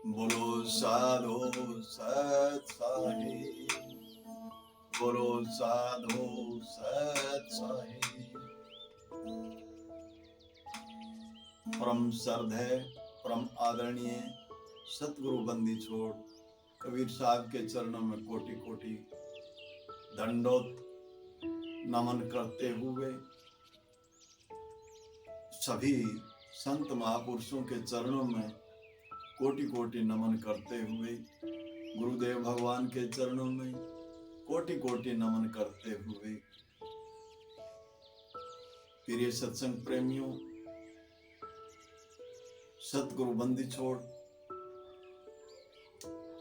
बोलो साधो सत साहिब, बोलो साधो सत साहिब। परम श्रद्धेय परम आदरणीय सतगुरु बंदी छोड़ कबीर साहब के चरणों में कोटि कोटि दंडोत नमन करते हुए, सभी संत महापुरुषों के चरणों में कोटि कोटि नमन करते हुए, गुरुदेव भगवान के चरणों में कोटि कोटि नमन करते हुए, प्रिय सत्संग प्रेमियों, सतगुरु बंदी छोड़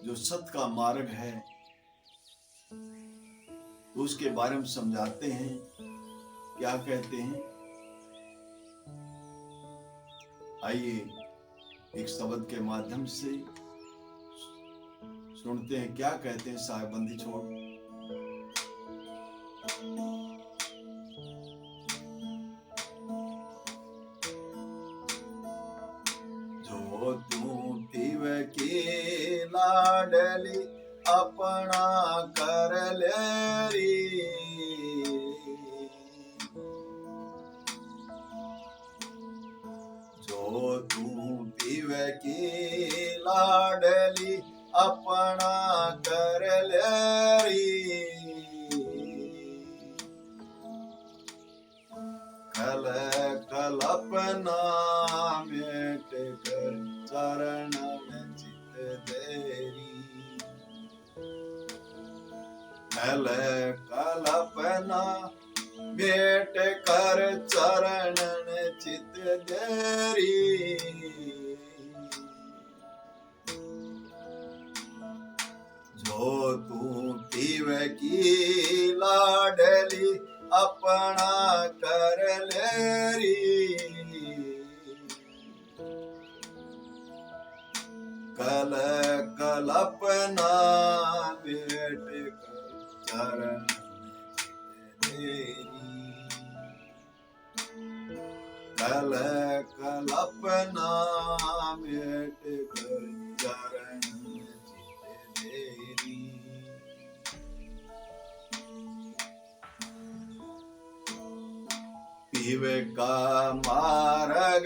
जो सत का मार्ग है उसके बारे में समझाते हैं। क्या कहते हैं, आइए एक शब्द के माध्यम से सुनते हैं क्या कहते हैं साहिब बंदी छोड़। जो तू पीव की लाडली अपना कर ले री, जो तू पीव की लाडली अपना कर ले री, कल कल अपना मेट कर चरण में चित देरी, कल कल अपना मेट कर चरण में चित देरी, जो तू पीव की लाडली अपना कर ले री, कल कल अपना बेट कर चरण तेरी, कल कल अपना बेट कर चरण तेरी। पीवे का मार्ग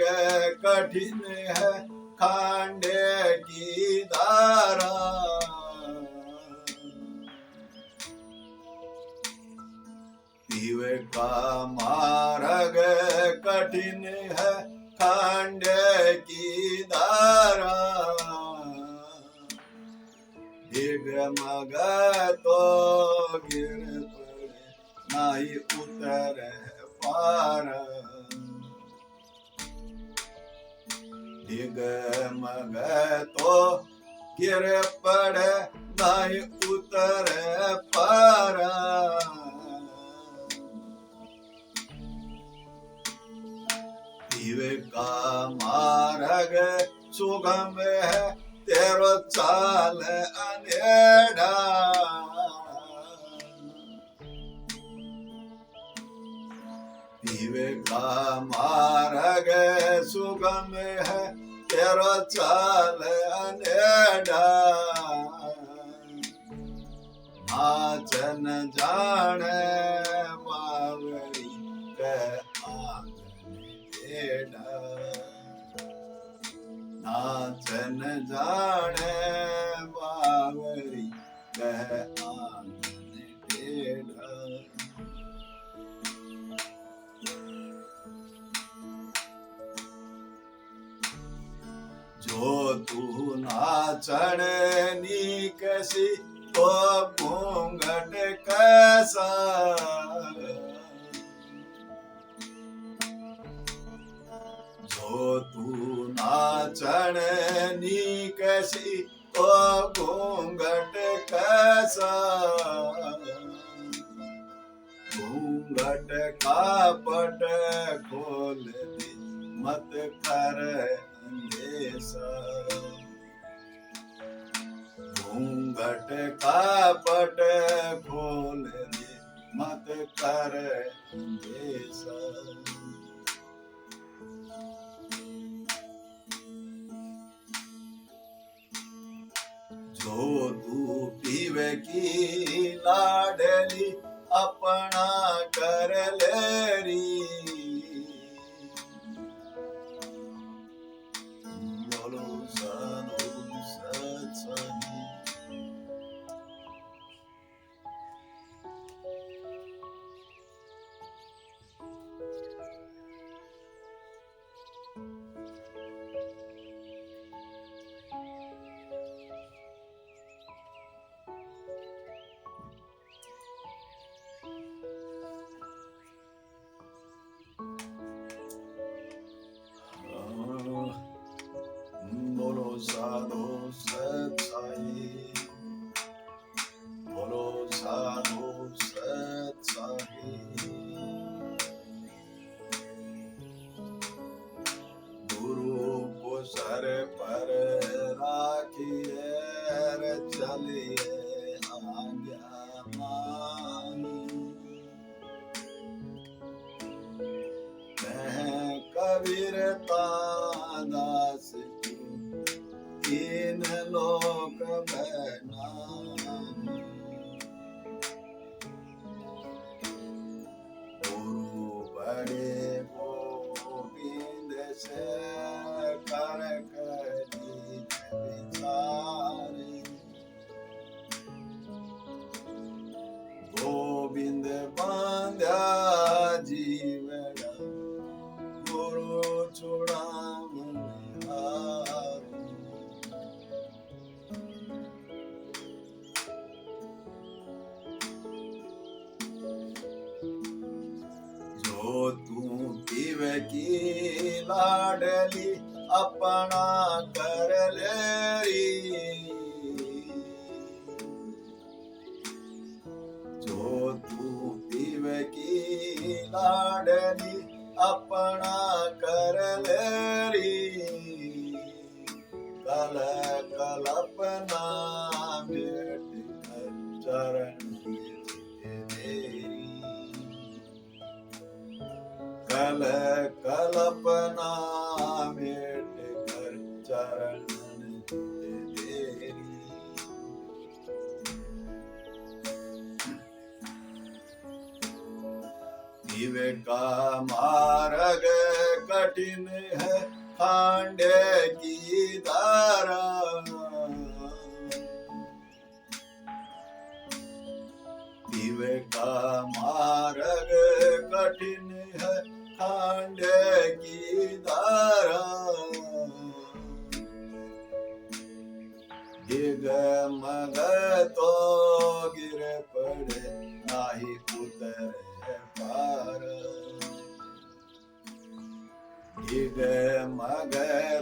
कठिन है खांडे की धारा, पीवे का मार्ग कठिन है खांडे की धारा, डिगमग तो गिर पड़े नहीं उतरे पार, डिगमग तो गिर पड़े नहीं उतरे पार, पीवे का मार्ग सुगम है तेरो चाल अनेड़ा, पीवे का मार्ग सुगम है तेरो चाल अनेड़ा, नाचन जाने बावरी के आंगन टेढ़ा, नाचन जाने बावरी के आंगन टेढ़ा। जो तू नाचन नी कैसी तो घूंघट कैसा, जो तू नाचन नी कैसी तो घूंघट कैसा, घूंघट का पट खोल दे मत कर अंदेशा, घूंघट का पट खोल दे मत कर अंदेशा। जो तू पीवे की लाडली अपना कर लेरी। बोलो साधु सत्संगी। बोलो साधु सत्संगी। बोलो साधु सत्संगी। गुरु को सर पर राखिए रे चलिए आज्ञा मानी। मैं कबीर दास तीन लोक बनानी। गुरु बड़े गोविंद से कर करी विचारी। गोविंद बांध्या जीवड़ा गुरु चूड़ामणि हार। जो तू पीवे की लाडली अपना कर लेरी। जो तू पीवे की लाडली अपना कर लेरी। कल कल्पना मिट कर चरण तेरी। कल कल्पना मिट कर चरण तेरी। पीवे का मार्ग कठिन है खांडे की धारा। पीवे का मार्ग कठिन है खांडे की धारा। डिग मग तो गिर पड़े नाही उतरे पार। डिग मग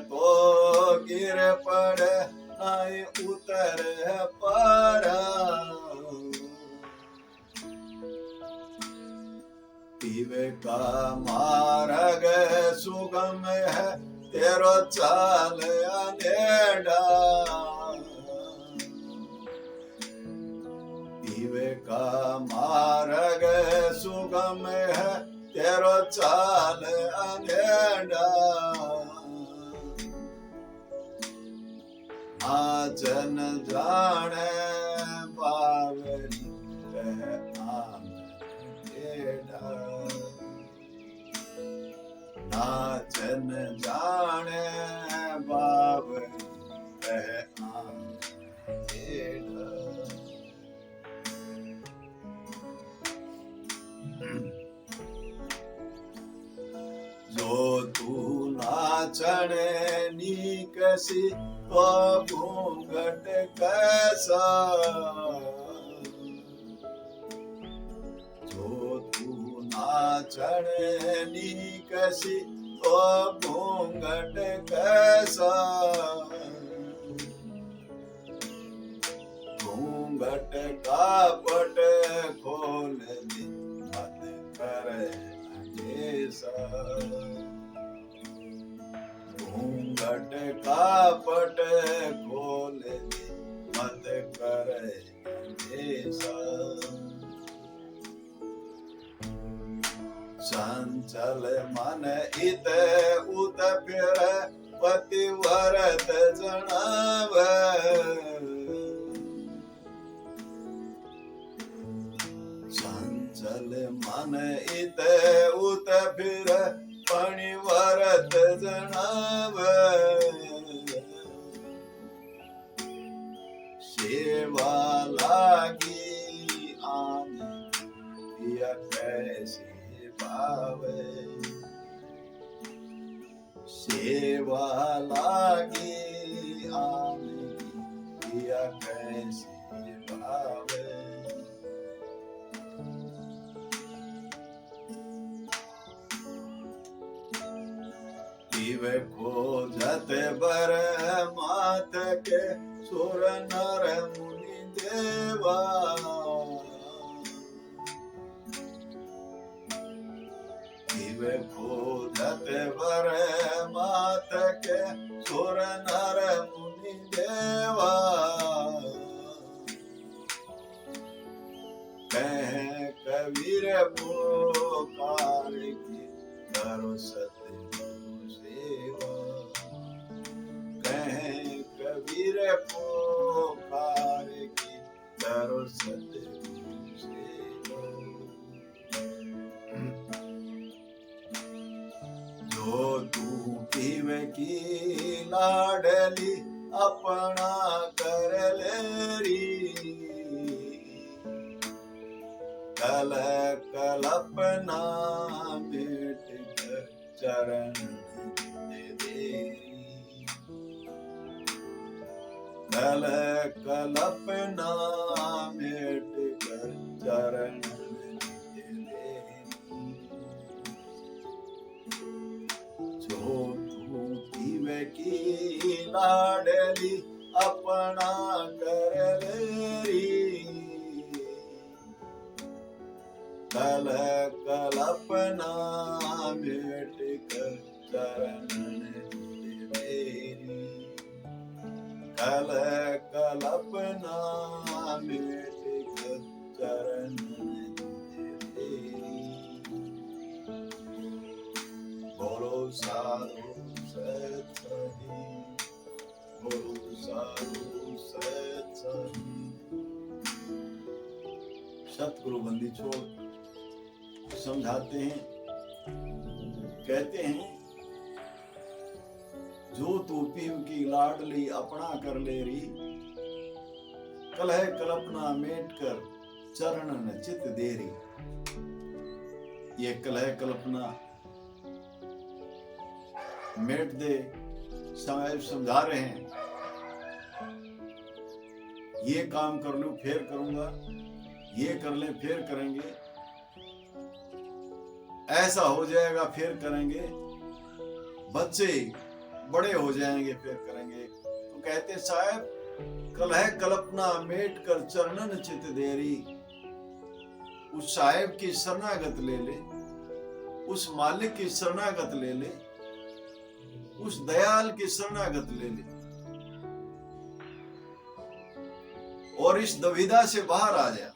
तो गिर पड़े नाही उतरे पार। पीवे का मार्ग सुगम है तेरो चाल अनेड़ा। पीवे का मार्ग सुगम है तेरो चाल अनेड़ा। नाचन जाने बावरी नाचन जाने बावरी जो तू नाचने नीकसी तो घूंघट कैसा। जो तू नाचने नीकसी तो घूंघट कैसा। घूंघट का पट खोल दे मत करे अंधेसा। घूंघट का पट खोल दे मत करे अंधेसा। चंचल मन इत उत फिर पतिव्रत जनावे। सेवा लागी आने पिया कैसे पावे, सेवा लागी आने पिया कैसे पावे। पीवे खोजत बर मात के सुर नर मुनि देवा, पीवे खोजत बर मात के सुर नर मुनि देवा, कह कबीर पुकार की करो सतगुरु सेवा, कह कबीर पुकार की करो सतगुरु सेवा। जो तू पीवे की लाडली अपना कर लेरी, कल कल्पना मिट कर चरण दे देरी, कल कल्पना मिट कर चरण दे देरी। जो तू पीवे की लाडली अपना कर लेरी, कल कल्पना मिट कर चरण दे देरी, कल कल्पना मिट कर चरण दे देरी। बोलो साधु सत ही, बोलो साधु सत ही। सतगुरु बंदी छोड़ समझाते हैं, कहते हैं जो तू पीव की लाडली अपना कर लेरी, कलह कल्पना मेट कर चरणन चित देरी। ये कलह कल्पना मेट दे साहब समझा रहे हैं, ये काम कर लूं फिर करूंगा, ये कर ले फिर करेंगे, ऐसा हो जाएगा फिर करेंगे, बच्चे बड़े हो जाएंगे फिर करेंगे। तो कहते साहब कलह कल्पना मेट कर चरणन चित देरी, उस साहेब की शरणागत ले ले, उस मालिक की शरणागत ले ले, उस दयाल की शरणागत ले ले और इस दुविधा से बाहर आ जा।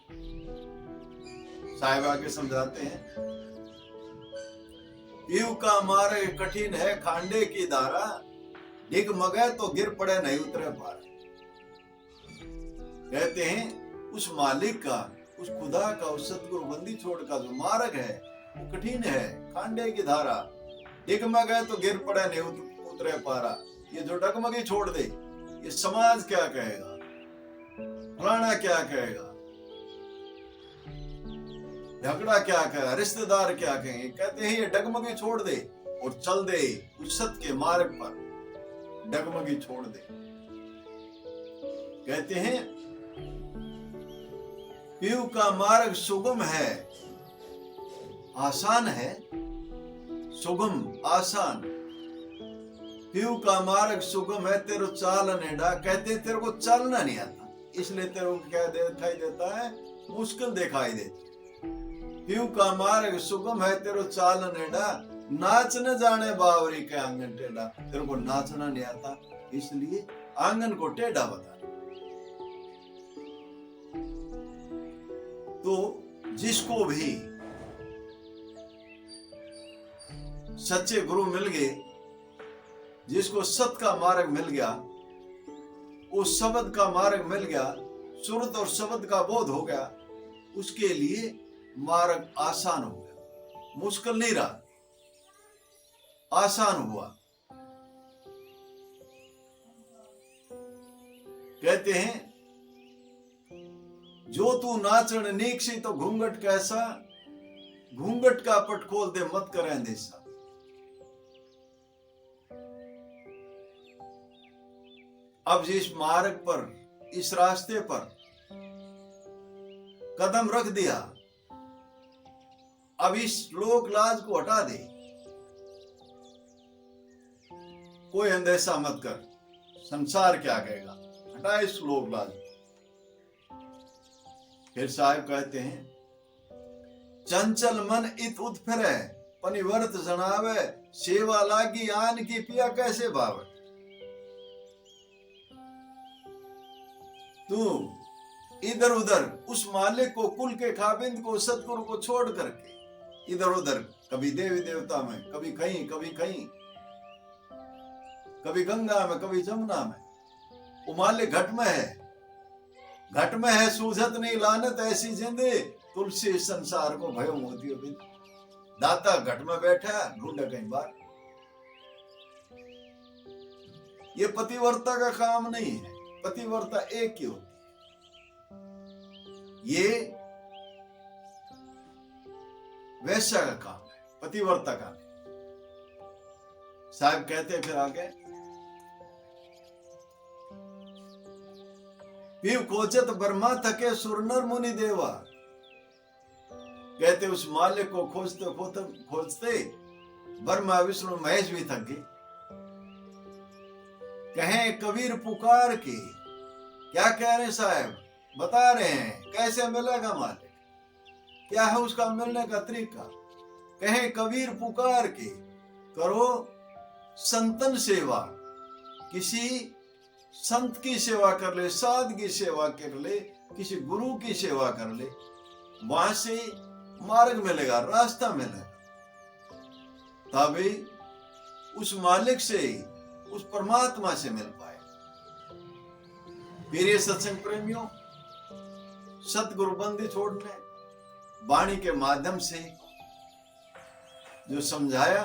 साहिब आगे समझाते हैं, पीव का मार्ग कठिन है खांडे की धारा, डिगमगे तो गिर पड़े नहीं उतरे पार। कहते हैं उस मालिक का, उस खुदा का, उस सतगुरु बंदी छोड़ का जो मार्ग है वो कठिन है, खांडे की धारा, डिगमगे तो गिर पड़े नहीं उतरे पारा। ये जो डगमगी छोड़ दे, ये समाज क्या कहेगा, फलाना क्या कहेगा, झगड़ा क्या कहेगा, रिश्तेदार क्या कहेंगे। कहते हैं ये डगमगी छोड़ दे और चल दे उस सत के मार्ग पर, डगमगी छोड़ दे। कहते हैं पीव का मार्ग सुगम है, आसान है, सुगम आसान। पीव का मार्ग सुगम है, तेरे चालने डा। कहते तेरे को चलना नहीं आता, इसलिए तेरे को क्या दिखाई देता है, मुश्किल दिखाई देती। पीव का मार्ग सुगम है, तेरे चालने डा, नाच न जाने बावरी के आंगन टेढ़ा। तेरे को नाचना नहीं आता, इसलिए आंगन को टेढ़ा बता। तो जिसको भी सच्चे गुरु मिल गए, जिसको सत का मार्ग मिल गया, उस शब्द का मार्ग मिल गया, सुरत और शब्द का बोध हो गया, उसके लिए मार्ग आसान हो गया, मुश्किल नहीं रहा, आसान हुआ। कहते हैं जो तू नाचण नीकसी तो घूंघट कैसा, घूंघट का पट खोल दे मत करें देसा। अब इस मार्ग पर, इस रास्ते पर कदम रख दिया, अब इस लोक लाज को हटा दे, कोई अंदेशा मत कर, संसार क्या कहेगा, हटा इस लोक लाज। फिर साहब कहते हैं, चंचल मन इत उत फिरे, पनिवर्त जनावे, सेवा लागी आन की पिया कैसे भावे। तू इधर उधर उस मालिक को, कुल के खाबिंद को, सतगुरु को छोड़ करके इधर उधर, कभी देवी देवता में, कभी कहीं, कभी कहीं, कभी गंगा में, कभी जमुना में, वो मालिक घट में है, घट में है, सूझत नहीं लानत ऐसी जिंदे, तुलसी इस संसार को भयो मोतियो बिन। दाता घट में बैठा, ढूंढे कहीं बार। ये पतिव्रता का काम नहीं है, पतिव्रता एक ही होती है, ये वैश्या का काम है, पतिव्रता का नहीं। साहब कहते फिर आगे, पीव खोजत ब्रह्मा थके सुरनर मुनि देवा। कहते उस मालिक को खोजते खोजते ब्रह्मा विष्णु महेश भी थक गए। कहें कबीर पुकार के, क्या कह रहे साहब, बता रहे हैं कैसे मिलेगा मालिक, क्या है उसका मिलने का तरीका। कहें कबीर पुकार के, करो संतन सेवा, किसी संत की सेवा कर ले, साध की सेवा कर ले, किसी गुरु की सेवा कर ले, वहां से मार्ग मिलेगा, रास्ता मिलेगा, तभी उस मालिक से, उस परमात्मा से मिल पाए। मेरे सत्संग प्रेमियों, सतगुरु बंदी छोड़ने वाणी के माध्यम से जो समझाया,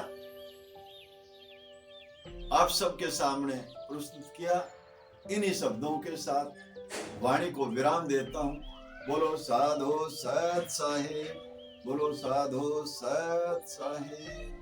आप सबके सामने प्रस्तुत किया, इन्हीं शब्दों के साथ वाणी को विराम देता हूं। बोलो साधो सत साहेब, बोलो साधो सत साहेब।